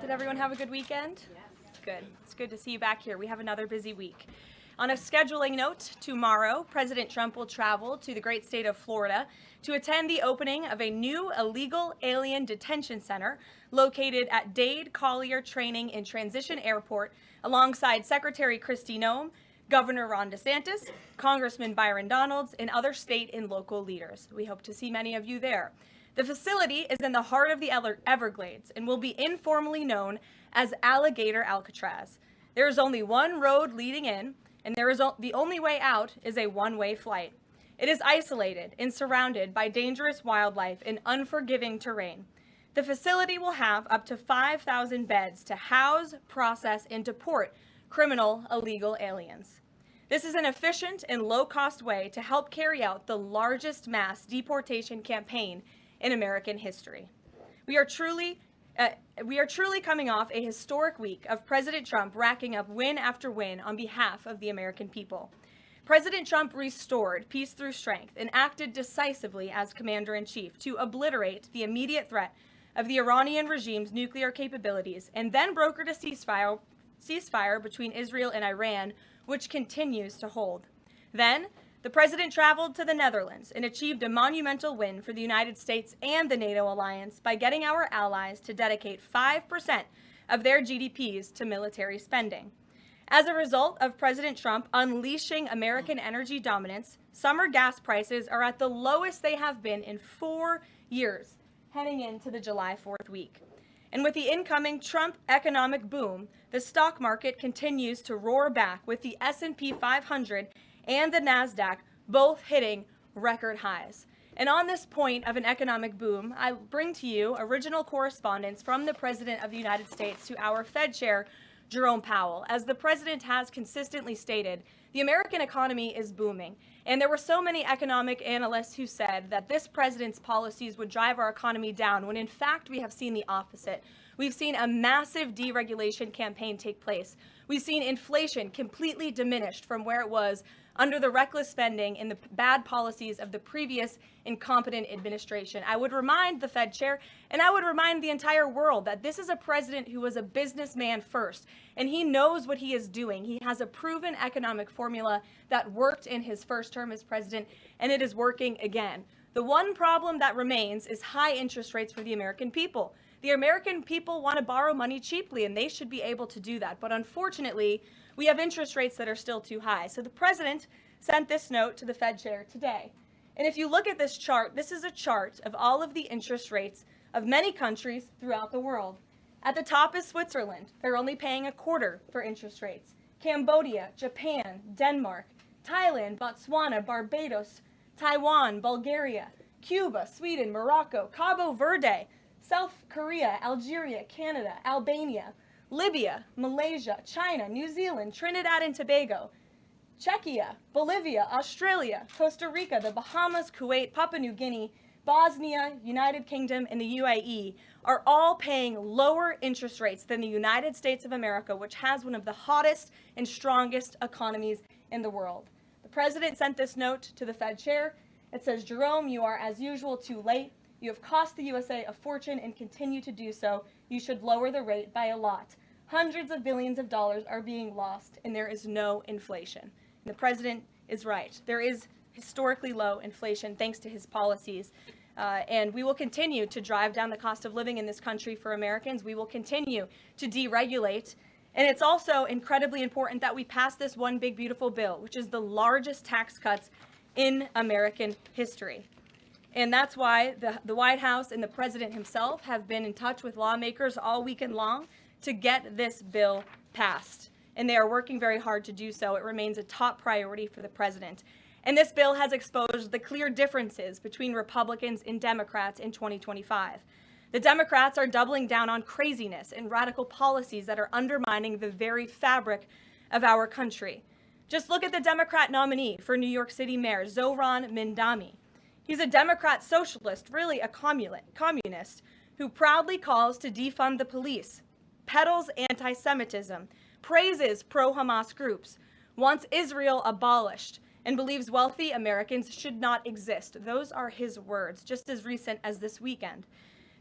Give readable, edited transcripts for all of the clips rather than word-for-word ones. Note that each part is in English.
Did everyone have a good weekend? Yes. Good. It's good to see you back here. We have another busy week. On a scheduling note, tomorrow, President Trump will travel to the great state of Florida to attend the opening of a new illegal alien detention center located at Dade Collier Training and Transition Airport alongside Secretary Kristi Noem, Governor Ron DeSantis, Congressman Byron Donalds, and other state and local leaders. We hope to see many of you there. The facility is in the heart of the Everglades and will be informally known as Alligator Alcatraz. There is only one road leading in, and the only way out is a one-way flight. It is isolated and surrounded by dangerous wildlife and unforgiving terrain. The facility will have up to 5,000 beds to house, process, and deport criminal illegal aliens. This is an efficient and low-cost way to help carry out the largest mass deportation campaign in American history. We are truly coming off a historic week of President Trump racking up win after win on behalf of the American people. President Trump restored peace through strength and acted decisively as commander-in-chief to obliterate the immediate threat of the Iranian regime's nuclear capabilities and then brokered a ceasefire between Israel and Iran, which continues to hold. Then, the president traveled to the Netherlands and achieved a monumental win for the United States and the NATO alliance by getting our allies to dedicate 5% of their GDPs to military spending. As a result of President Trump unleashing American energy dominance, summer gas prices are at the lowest they have been in 4 years, heading into the July 4th week. And with the incoming Trump economic boom, the stock market continues to roar back, with the S&P 500 and the NASDAQ both hitting record highs. And on this point of an economic boom, I bring to you original correspondence from the President of the United States to our Fed Chair, Jerome Powell. As the President has consistently stated, the American economy is booming. And there were so many economic analysts who said that this president's policies would drive our economy down, when in fact we have seen the opposite. We've seen a massive deregulation campaign take place. We've seen inflation completely diminished from where it was under the reckless spending and the bad policies of the previous incompetent administration. I would remind the Fed chair, and I would remind the entire world, that this is a president who was a businessman first, and he knows what he is doing. He has a proven economic formula that worked in his first term as president, and it is working again. The one problem that remains is high interest rates for the American people. The American people want to borrow money cheaply, and they should be able to do that. But unfortunately, we have interest rates that are still too high. So the president sent this note to the Fed chair today. And if you look at this chart, this is a chart of all of the interest rates of many countries throughout the world. At the top is Switzerland. They're only paying a quarter for interest rates. Cambodia, Japan, Denmark, Thailand, Botswana, Barbados, Taiwan, Bulgaria, Cuba, Sweden, Morocco, Cabo Verde, South Korea, Algeria, Canada, Albania, Libya, Malaysia, China, New Zealand, Trinidad and Tobago, Czechia, Bolivia, Australia, Costa Rica, the Bahamas, Kuwait, Papua New Guinea, Bosnia, United Kingdom, and the UAE are all paying lower interest rates than the United States of America, which has one of the hottest and strongest economies in the world. The president sent this note to the Fed chair. It says, "Jerome, you are as usual too late. You have cost the USA a fortune and continue to do so. You should lower the rate by a lot. Hundreds of billions of dollars are being lost, and there is no inflation." And the president is right. There is historically low inflation thanks to his policies. And we will continue to drive down the cost of living in this country for Americans. We will continue to deregulate. And it's also incredibly important that we pass this one big, beautiful bill, which is the largest tax cuts in American history. And that's why the White House and the president himself have been in touch with lawmakers all weekend long to get this bill passed. And they are working very hard to do so. It remains a top priority for the president. And this bill has exposed the clear differences between Republicans and Democrats in 2025. The Democrats are doubling down on craziness and radical policies that are undermining the very fabric of our country. Just look at the Democrat nominee for New York City Mayor, Zohran Mamdani. He's a Democrat socialist, really a communist, who proudly calls to defund the police, peddles anti-Semitism, praises pro-Hamas groups, wants Israel abolished, and believes wealthy Americans should not exist. Those are his words, just as recent as this weekend.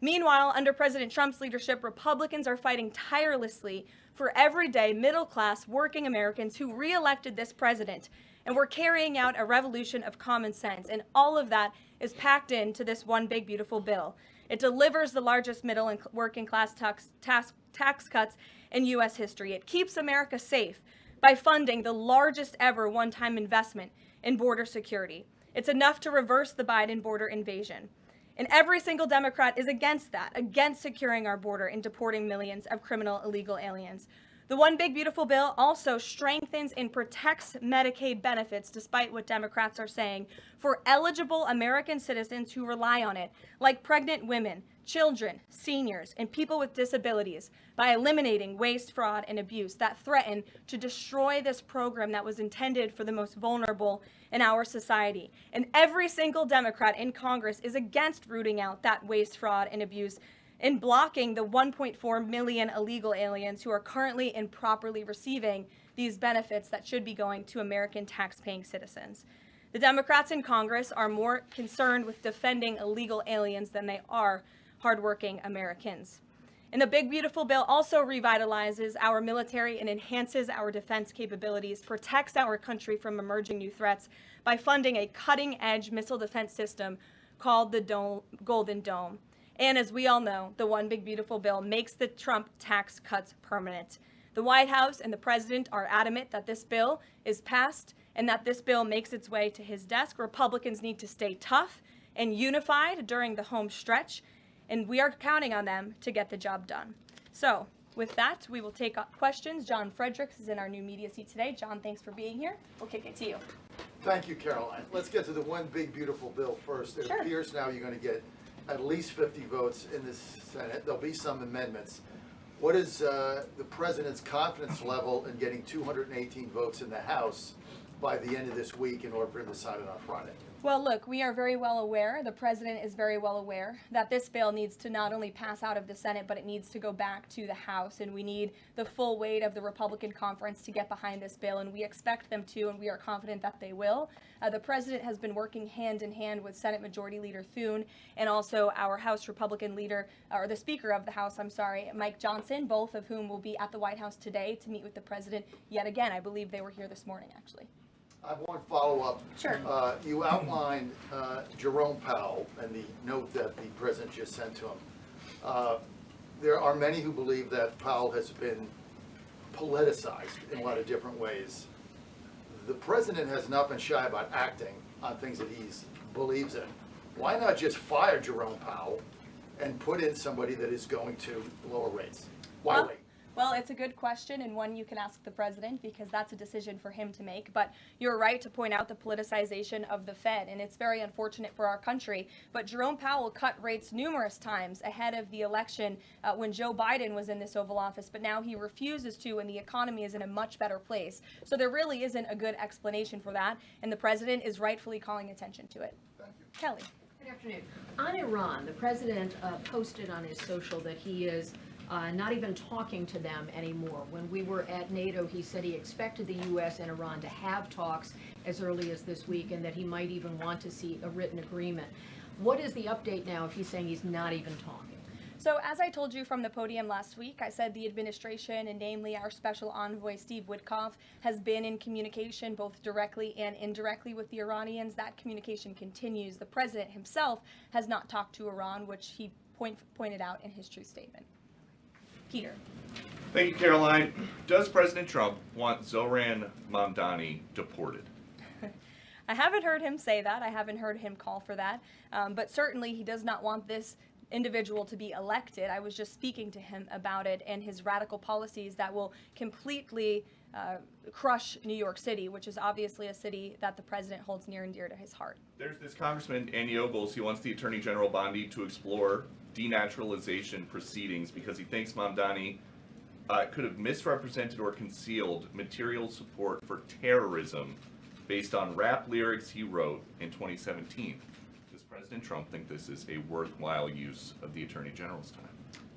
Meanwhile, under President Trump's leadership, Republicans are fighting tirelessly for everyday middle-class working Americans who re-elected this president. And we're carrying out a revolution of common sense. And all of that is packed into this one big, beautiful bill. It delivers the largest middle and working class tax cuts in U.S. history. It keeps America safe by funding the largest ever one-time investment in border security. It's enough to reverse the Biden border invasion. And every single Democrat is against that, against securing our border and deporting millions of criminal illegal aliens. The One Big Beautiful Bill also strengthens and protects Medicaid benefits, despite what Democrats are saying, for eligible American citizens who rely on it, like pregnant women, children, seniors, and people with disabilities, by eliminating waste, fraud, and abuse that threaten to destroy this program that was intended for the most vulnerable in our society. And every single Democrat in Congress is against rooting out that waste, fraud, and abuse in blocking the 1.4 million illegal aliens who are currently improperly receiving these benefits that should be going to American tax-paying citizens. The Democrats in Congress are more concerned with defending illegal aliens than they are hardworking Americans. And the Big Beautiful Bill also revitalizes our military and enhances our defense capabilities, protects our country from emerging new threats by funding a cutting-edge missile defense system called the Golden Dome. And as we all know, the One Big Beautiful Bill makes the Trump tax cuts permanent. The White House and the president are adamant that this bill is passed and that this bill makes its way to his desk. Republicans need to stay tough and unified during the home stretch, and we are counting on them to get the job done. So with that, we will take up questions. John Fredericks is in our new media seat today. John, thanks for being here. We'll kick it to you. Thank you, Karoline. Let's get to the One Big Beautiful Bill first. It appears now you're going to get at least 50 votes in the Senate. There'll be some amendments. What is the president's confidence level in getting 218 votes in the House by the end of this week in order for him to sign it on Friday? Well, look, we are very well aware, the president is very well aware, that this bill needs to not only pass out of the Senate, but it needs to go back to the House, and we need the full weight of the Republican conference to get behind this bill, and we expect them to, and we are confident that they will. The president has been working hand in hand with Senate Majority Leader Thune and also our House Republican leader, or the Speaker of the House, Mike Johnson, both of whom will be at the White House today to meet with the president yet again. I believe they were here this morning, actually. I have one follow-up. Sure. You outlined Jerome Powell and the note that the president just sent to him. There are many who believe that Powell has been politicized in a lot of different ways. The president has not been shy about acting on things that he believes in. Why not just fire Jerome Powell and put in somebody that is going to lower rates? Why wait? Well, it's a good question, and one you can ask the president, because that's a decision for him to make. But you're right to point out the politicization of the Fed, and it's very unfortunate for our country. But Jerome Powell cut rates numerous times ahead of the election when Joe Biden was in this Oval Office, but now he refuses to, and the economy is in a much better place. So there really isn't a good explanation for that, and the president is rightfully calling attention to it. Thank you. Kelly. Good afternoon. On Iran, the president posted on his social that he is not even talking to them anymore. When we were at NATO, he said he expected the U.S. and Iran to have talks as early as this week, and that he might even want to see a written agreement. What is the update now if he's saying he's not even talking? So as I told you from the podium last week, I said the administration, and namely our special envoy Steve Witkoff, has been in communication both directly and indirectly with the Iranians. That communication continues. The president himself has not talked to Iran, which he pointed out in his truth statement. Peter. Thank you, Caroline. Does President Trump want Zoran Mamdani deported? I haven't heard him say that. I haven't heard him call for that. But certainly he does not want this individual to be elected. I was just speaking to him about it and his radical policies that will completely crush New York City, which is obviously a city that the president holds near and dear to his heart. There's this Congressman, Andy Ogles. He wants the Attorney General Bondi to explore denaturalization proceedings because he thinks Mamdani could have misrepresented or concealed material support for terrorism based on rap lyrics he wrote in 2017. Does President Trump think this is a worthwhile use of the Attorney General's time?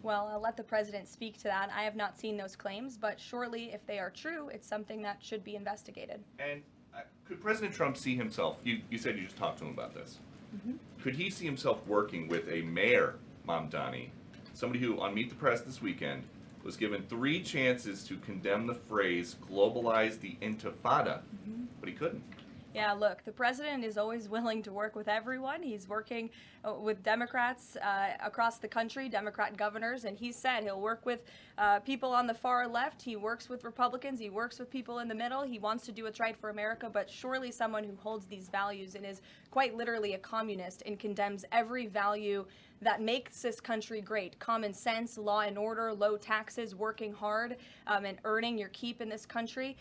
Well, I'll let the president speak to that. I have not seen those claims, but surely if they are true, it's something that should be investigated. And could President Trump see himself, you said you just talked to him about this, could he see himself working with a mayor Mamdani, somebody who, on Meet the Press this weekend, was given 3 chances to condemn the phrase globalize the intifada, but he couldn't. Yeah, look, the president is always willing to work with everyone. He's working with Democrats across the country, Democrat governors, and he said he'll work with people on the far left. He works with Republicans. He works with people in the middle. He wants to do what's right for America, but surely someone who holds these values and is quite literally a communist and condemns every value that makes this country great. Common sense, law and order, low taxes, working hard, and earning your keep in this country.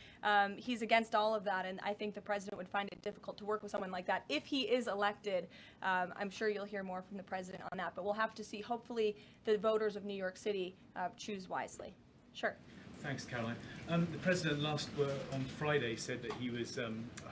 He's against all of that, and I think the president would find it difficult to work with someone like that. If he is elected, I'm sure you'll hear more from the president on that, but we'll have to see. Hopefully the voters of New York City choose wisely. Sure. Thanks, Caroline. The president on Friday said that he was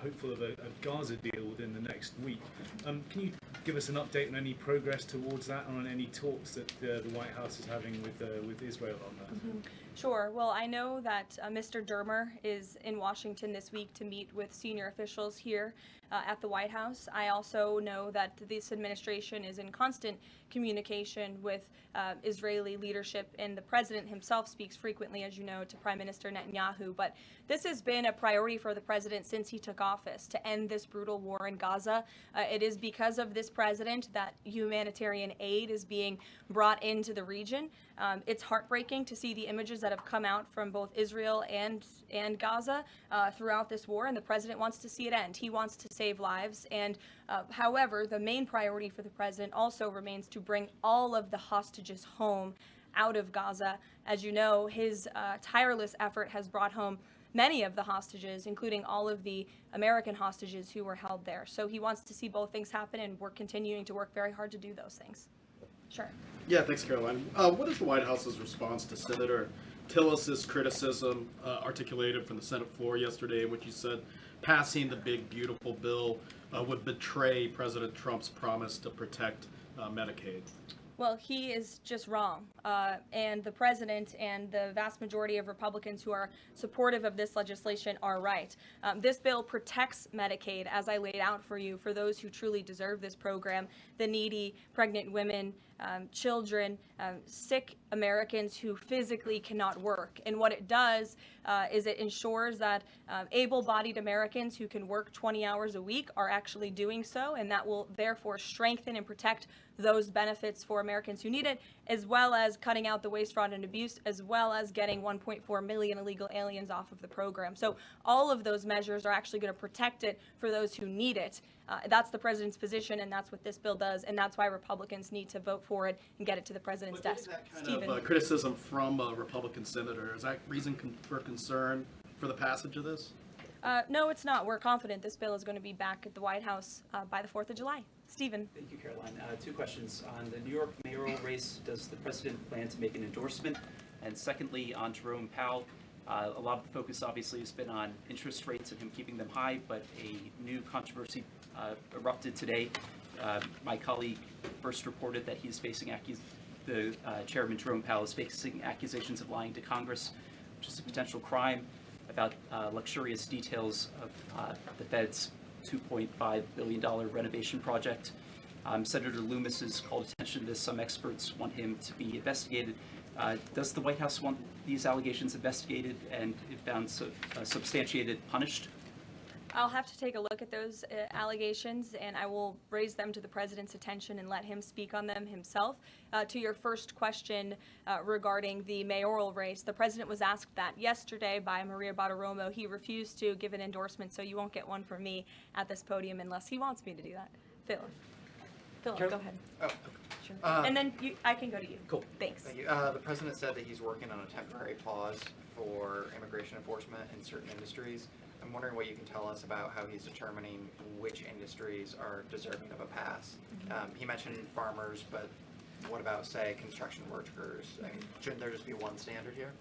hopeful of a Gaza deal within the next week. Can you give us an update on any progress towards that, and on any talks that the White House is having with Israel on that? Sure. Well, I know that Mr. Dermer is in Washington this week to meet with senior officials here at the White House. I also know that this administration is in constant communication with Israeli leadership, and the president himself speaks frequently, as you know, to Prime Minister Netanyahu. But this has been a priority for the president since he took office, to end this brutal war in Gaza. It is because of this president that humanitarian aid is being brought into the region. It's heartbreaking to see the images that have come out from both Israel and Gaza throughout this war, and the president wants to see it end. He wants to save lives, and however, the main priority for the president also remains to bring all of the hostages home out of Gaza. As you know, his tireless effort has brought home many of the hostages, including all of the American hostages who were held there. So he wants to see both things happen, and we're continuing to work very hard to do those things. Sure. Yeah, thanks, Caroline. What is the White House's response to Senator Tillis's criticism articulated from the Senate floor yesterday, in which he said passing the big, beautiful bill would betray President Trump's promise to protect Medicaid? Well, he is just wrong. And the president and the vast majority of Republicans who are supportive of this legislation are right. This bill protects Medicaid, as I laid out for you, for those who truly deserve this program, the needy, pregnant women, children, sick Americans who physically cannot work. And what it does is it ensures that able-bodied Americans who can work 20 hours a week are actually doing so, and that will therefore strengthen and protect those benefits for Americans who need it, as well as cutting out the waste, fraud, and abuse, as well as getting 1.4 million illegal aliens off of the program. So all of those measures are actually going to protect it for those who need it. That's the president's position, and that's what this bill does, and that's why Republicans need to vote for it and get it to the president's desk. That kind of criticism from a Republican senator, is that reason for concern for the passage of this? No, it's not. We're confident this bill is going to be back at the White House by the 4th of July. Stephen. Thank you, Caroline. 2 questions. On the New York mayoral race, does the president plan to make an endorsement? And secondly, on Jerome Powell, a lot of the focus obviously has been on interest rates and him keeping them high, but a new controversy erupted today. My colleague first reported that he's facing Chairman Jerome Powell is facing accusations of lying to Congress, which is a potential crime, about luxurious details of the Fed's $2.5 billion renovation project. Senator Loomis has called attention to this. Some experts want him to be investigated. Does the White House want these allegations investigated and, if found substantiated, punished? I'll have to take a look at those allegations, and I will raise them to the president's attention and let him speak on them himself. To your first question regarding the mayoral race, the president was asked that yesterday by Maria Bartiromo. He refused to give an endorsement, so you won't get one from me at this podium unless he wants me to do that. Phil, go ahead. Oh, Sure. And then I can go to you. cool. Thanks. Thank you. The president said that he's working on a temporary pause for immigration enforcement in certain industries. I'm wondering what you can tell us about how he's determining which industries are deserving of a pass. He mentioned farmers, but what about, say, construction workers? I mean, shouldn't there just be one standard here?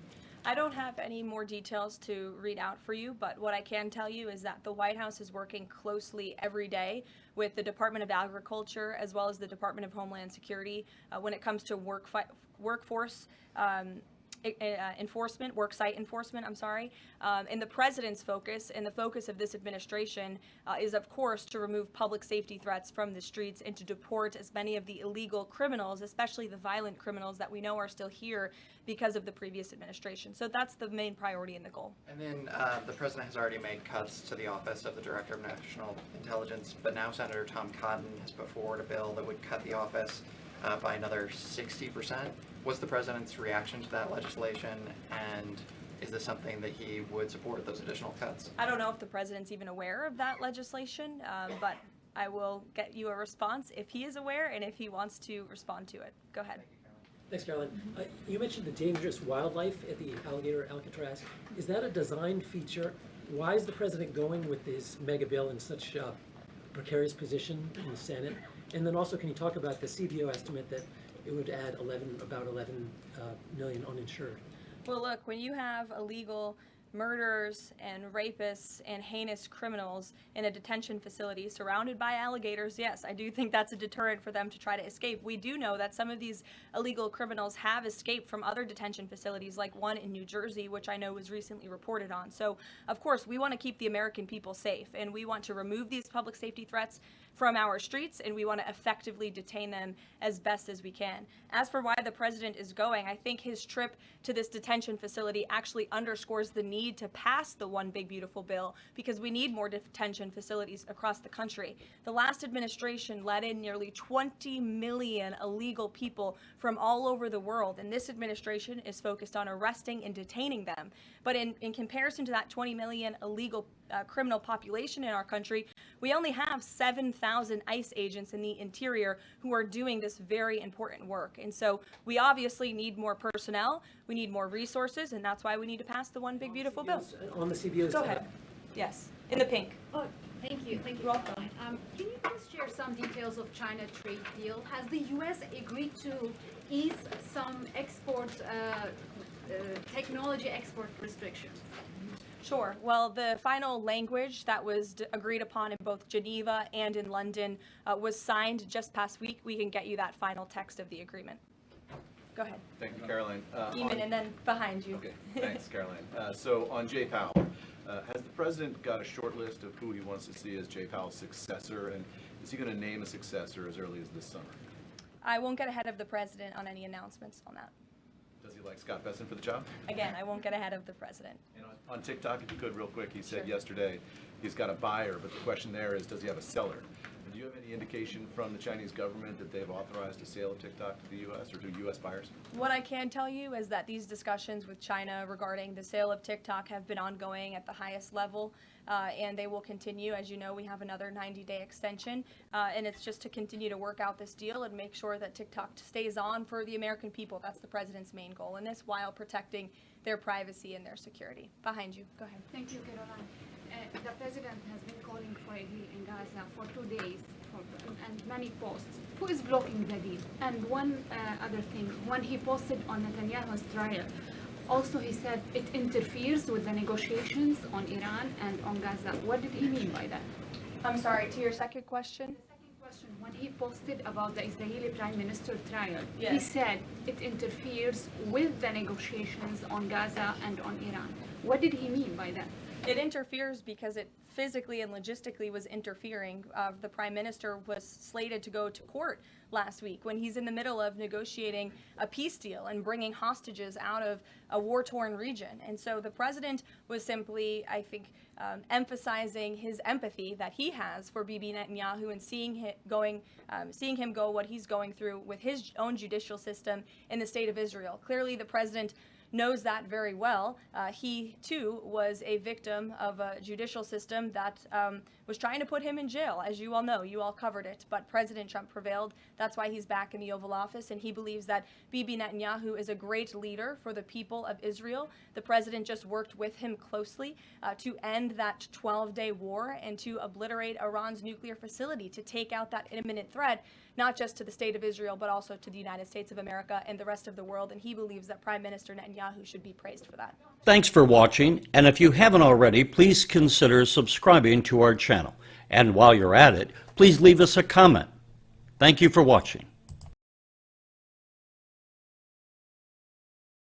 I don't have any more details to read out for you, but what I can tell you is that the White House is working closely every day with the Department of Agriculture as well as the Department of Homeland Security when it comes to workforce enforcement, worksite enforcement, I'm sorry. And the president's focus and the focus of this administration is, of course, to remove public safety threats from the streets and to deport as many of the illegal criminals, especially the violent criminals that we know are still here because of the previous administration. So that's the main priority and the goal. And then the president has already made cuts to the office of the Director of National Intelligence, but now Senator Tom Cotton has put forward a bill that would cut the office by another 60%. What's the president's reaction to that legislation, and is this something that he would support, those additional cuts? I don't know if the president's even aware of that legislation, but I will get you a response if he is aware and if he wants to respond to it. Go ahead. Thanks, Caroline. You mentioned the dangerous wildlife at the alligator Alcatraz. Is that a design feature? Why is the president going with this mega bill in such a precarious position in the Senate? And then also, can you talk about the CBO estimate that it would add about 11 million uninsured? Well, look, when you have illegal murderers and rapists and heinous criminals in a detention facility surrounded by alligators, yes, I do think that's a deterrent for them to try to escape. We do know that some of these illegal criminals have escaped from other detention facilities, like one in New Jersey, which I know was recently reported on. So, of course, we want to keep the American people safe, and we want to remove these public safety threats from our streets, and we want to effectively detain them as best as we can. As for why the president is going, I think his trip to this detention facility actually underscores the need to pass the One Big Beautiful Bill, because we need more detention facilities across the country. The last administration let in nearly 20 million illegal people from all over the world, and this administration is focused on arresting and detaining them. But in comparison to that 20 million illegal criminal population in our country, we only have 7,000 ICE agents in the interior who are doing this very important work. And so we obviously need more personnel, we need more resources, and that's why we need to pass the One Big Beautiful Bill. On the CBO's. Go ahead. Yes, in the pink. Oh, thank you. Thank you, Caroline. Can you please share some details of China trade deal? Has the U.S. agreed to ease some export, technology export restrictions? Sure. Well, the final language that was agreed upon in both Geneva and in London was signed just past week. We can get you that final text of the agreement. Go ahead. Thank you, Caroline. Eamon, and then behind you. Okay, thanks, Caroline. So on Jay Powell, has the president got a short list of who he wants to see as Jay Powell's successor, and is he going to name a successor as early as this summer? I won't get ahead of the president on any announcements on that. Does he like Scott Besson for the job? Again, I won't get ahead of the president. And on TikTok, if you could, real quick, he said yesterday he's got a buyer, but the question there is, does he have a seller? Do you have any indication from the Chinese government that they've authorized a sale of TikTok to the U.S. or to U.S. buyers? What I can tell you is that these discussions with China regarding the sale of TikTok have been ongoing at the highest level, and they will continue. As you know, we have another 90-day extension, and it's just to continue to work out this deal and make sure that TikTok stays on for the American people. That's the president's main goal in this, while protecting their privacy and their security. Behind you. Go ahead. Thank you, Caroline. The president has been calling for a deal in Gaza for 2 days and many posts. Who is blocking the deal? And one other thing, when he posted on Netanyahu's trial, also he said it interferes with the negotiations on Iran and on Gaza. What did he mean by that? I'm sorry, to your second question? When he posted about the Israeli Prime Minister trial, Yes. he said it interferes with the negotiations on Gaza and on Iran. What did he mean by that? It interferes because it physically and logistically was interfering. The prime minister was slated to go to court last week when he's in the middle of negotiating a peace deal and bringing hostages out of a war-torn region. And so the president was simply, I think, emphasizing his empathy that he has for Bibi Netanyahu and seeing him go what he's going through with his own judicial system in the state of Israel. Clearly, the president knows that very well. He, too, was a victim of a judicial system that was trying to put him in jail, as you all know. You all covered it. But President Trump prevailed. That's why he's back in the Oval Office, and he believes that Bibi Netanyahu is a great leader for the people of Israel. The president just worked with him closely to end that 12-day war and to obliterate Iran's nuclear facility, to take out that imminent threat, not just to the state of Israel, but also to the United States of America and the rest of the world. And he believes that Prime Minister Netanyahu should be praised for that. Thanks for watching, and if you haven't already, please consider subscribing to our channel. And while you're at it, please leave us a comment. Thank you for watching.